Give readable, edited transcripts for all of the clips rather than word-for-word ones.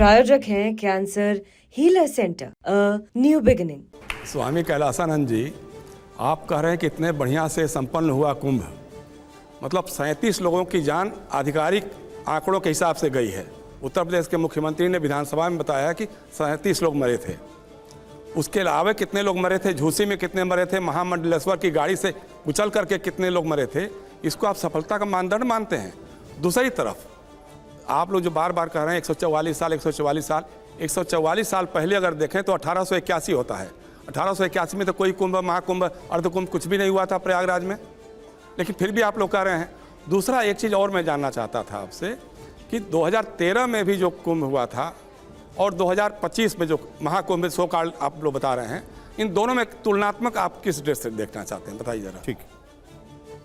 प्रायोजक हैं cancer healer centre, a new beginning. Swami Kailasananda ji, आप कह रहे हैं कि इतने बढ़िया से संपन्न हुआ कुंभ, मतलब 37 लोगों की जान आधिकारिक आंकड़ों के हिसाब से गई है। उत्तर प्रदेश के मुख्यमंत्री ने विधानसभा में बताया कि 37 लोग मरे थे। उसके अलावा कितने लोग मरे थे, झूसी में कितने मरे थे, महामंडलेश्वर की गाड़ी से कुचल करके कितने लोग मरे थे, इसको आप सफलता का मानदंड मानते हैं। दूसरी तरफ आप लोग जो बार बार कह रहे हैं 144 साल 144 साल, 144 साल पहले अगर देखें तो 1881 होता है। 1881 में तो कोई कुंभ, महाकुंभ, अर्धकुंभ कुछ भी नहीं हुआ था प्रयागराज में, लेकिन फिर भी आप लोग कह रहे हैं। दूसरा एक चीज़ और मैं जानना चाहता था आपसे कि 2013 में भी जो कुंभ हुआ था और 2025 में जो महाकुंभ सो काल आप लोग बता रहे हैं, इन दोनों में तुलनात्मक आप किस दृष्टि से देखना चाहते हैं, बताइए जरा। ठीक,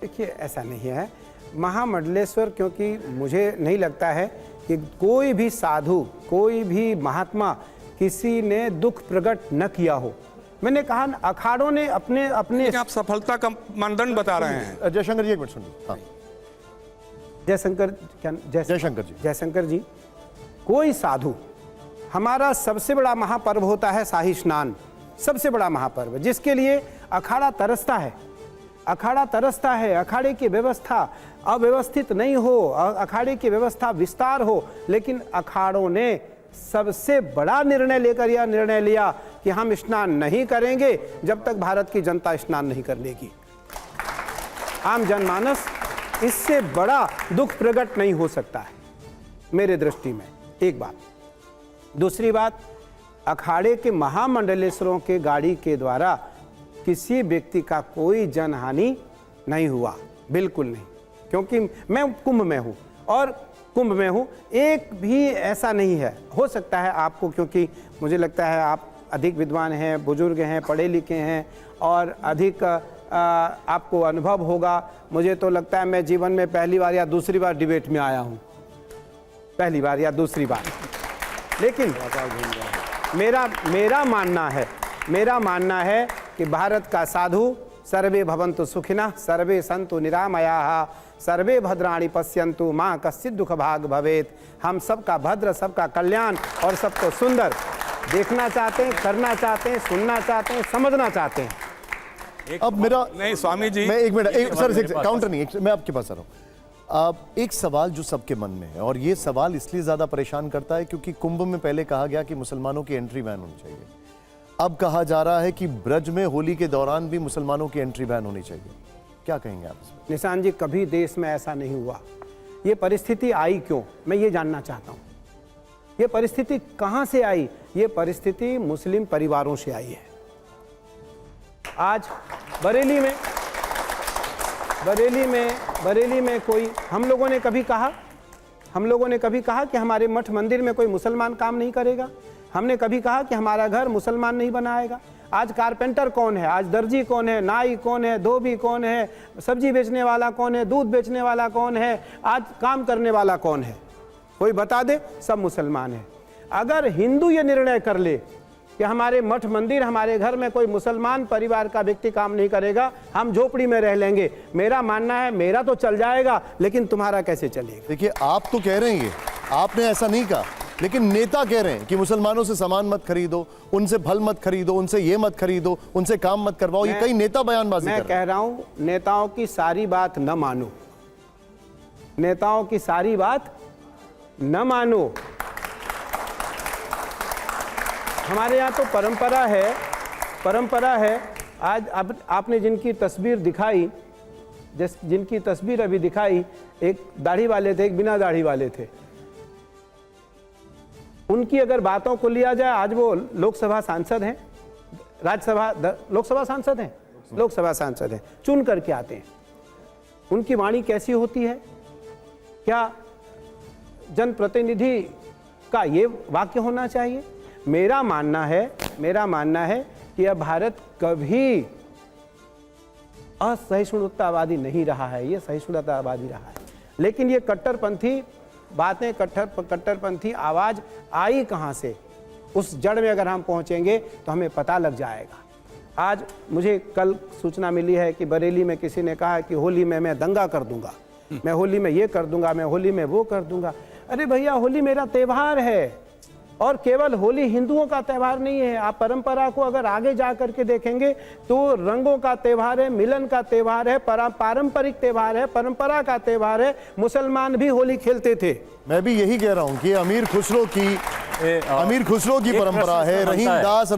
देखिए ऐसा नहीं है महामंडलेश्वर, क्योंकि मुझे नहीं लगता है कि कोई भी साधु, कोई भी महात्मा किसी ने दुख प्रकट न किया हो। मैंने कहा अखाड़ों ने अपने अपने आप सफलता का मानदंड बता रहे हैं। जयशंकर जी एक मिनट सुनिए। हाँ। जयशंकर क्या? जयशंकर जी। जयशंकर जी, कोई साधु, हमारा सबसे बड़ा महापर्व होता है शाही स्नान, सबसे बड़ा महापर्व, जिसके लिए अखाड़ा तरसता है। अखाड़ा तरसता है, अखाड़े की व्यवस्था अव्यवस्थित नहीं हो, अखाड़े की व्यवस्था विस्तार हो, लेकिन अखाड़ों ने सबसे बड़ा निर्णय लेकर यह निर्णय लिया कि हम स्नान नहीं करेंगे जब तक भारत की जनता स्नान नहीं कर लेगी। आम जनमानस, इससे बड़ा दुख प्रकट नहीं हो सकता है मेरे दृष्टि में, एक बात। दूसरी बात, अखाड़े के महामंडलेश्वरों के गाड़ी के द्वारा किसी व्यक्ति का कोई जनहानि नहीं हुआ, बिल्कुल नहीं, क्योंकि मैं कुंभ में हूँ और कुंभ में हूँ। एक भी ऐसा नहीं है, हो सकता है आपको, क्योंकि मुझे लगता है आप अधिक विद्वान हैं, बुजुर्ग हैं, पढ़े लिखे हैं और अधिक आपको अनुभव होगा। मुझे तो लगता है मैं जीवन में पहली बार या दूसरी बार डिबेट में आया हूँ, पहली बार या दूसरी बार। लेकिन मेरा मानना है कि भारत का साधु, सर्वे भवन्तु सुखिनः, सर्वे सन्तु निरामयाः, सर्वे भद्राणि पश्यन्तु मां कश्चित् दुख भाग भवेत्। हम सबका भद्र, सबका कल्याण और सबको सुंदर देखना चाहते हैं, करना चाहते हैं, सुनना चाहते हैं, समझना चाहते हैं। अब मेरा नहीं स्वामी जी, मैं एक मिनट सर, काउंटर नहीं, मैं आपके पास आ रहा हूँ। एक सवाल जो सबके मन में है, और ये सवाल इसलिए ज्यादा परेशान करता है क्योंकि कुंभ में पहले कहा गया कि मुसलमानों की एंट्री बैन होनी चाहिए। अब कहा जा रहा है कि ब्रज में होली के दौरान भी मुसलमानों की एंट्री बैन होनी चाहिए। क्या कहेंगे आप इसमें? निशान जी, कभी देश में ऐसा नहीं हुआ। ये परिस्थिति आई क्यों, मैं ये जानना चाहता हूँ। ये परिस्थिति कहाँ से आई? ये परिस्थिति मुस्लिम परिवारों से आई है। आज बरेली में कोई, हम लोगों ने कभी कहा कि हमारे मठ मंदिर में कोई मुसलमान काम नहीं करेगा? हमने कभी कहा कि हमारा घर मुसलमान नहीं बनाएगा? आज कारपेंटर कौन है, आज दर्जी कौन है, नाई कौन है, धोबी कौन है, सब्जी बेचने वाला कौन है, दूध बेचने वाला कौन है, आज काम करने वाला कौन है? कोई बता दे, सब मुसलमान है। अगर हिंदू ये निर्णय कर ले कि हमारे मठ मंदिर, हमारे घर में कोई मुसलमान परिवार का व्यक्ति काम नहीं करेगा, हम झोपड़ी में रह लेंगे, मेरा मानना है मेरा तो चल जाएगा, लेकिन तुम्हारा कैसे चलेगा? देखिए, आप तो कह रहे हैं, आपने ऐसा नहीं कहा, लेकिन नेता कह रहे हैं कि मुसलमानों से सामान मत खरीदो, उनसे फल मत खरीदो, उनसे ये मत खरीदो, उनसे काम मत करवाओ। ये कई नेता बयानबाजी कर रहे हैं। मैं कह रहा हूं, नेताओं की सारी बात न मानो, नेताओं की सारी बात न मानो। हमारे यहाँ तो परंपरा है। आज आपने जिनकी तस्वीर दिखाई, जिनकी तस्वीर अभी दिखाई, एक दाढ़ी वाले थे, एक बिना दाढ़ी वाले थे। उनकी अगर बातों को लिया जाए, आज वो लोकसभा सांसद हैं, लोकसभा सांसद हैं, चुन करके आते हैं। उनकी वाणी कैसी होती है? क्या जनप्रतिनिधि का ये वाक्य होना चाहिए? मेरा मानना है कि यह भारत कभी असहिष्णुतावादी नहीं रहा है, ये सहिष्णुतावादी रहा है। लेकिन ये कट्टरपंथी बातें, कट्टरपंथी आवाज आई कहां से? उस जड़ में अगर हम पहुंचेंगे तो हमें पता लग जाएगा। आज मुझे कल सूचना मिली है कि बरेली में किसी ने कहा कि होली में मैं दंगा कर दूंगा, मैं होली में ये कर दूंगा, मैं होली में वो कर दूंगा। अरे भैया, होली मेरा त्योहार है, और केवल होली हिंदुओं का त्यौहार नहीं है। आप परंपरा को अगर आगे जा करके देखेंगे तो रंगों का त्यौहार है, मिलन का त्यौहार है, पारंपरिक त्यौहार है, परंपरा का त्यौहार है। मुसलमान भी होली खेलते थे। मैं भी यही कह रहा हूं कि अमीर खुसरो की एक परंपरा प्रश्न है, बनता रहीम दास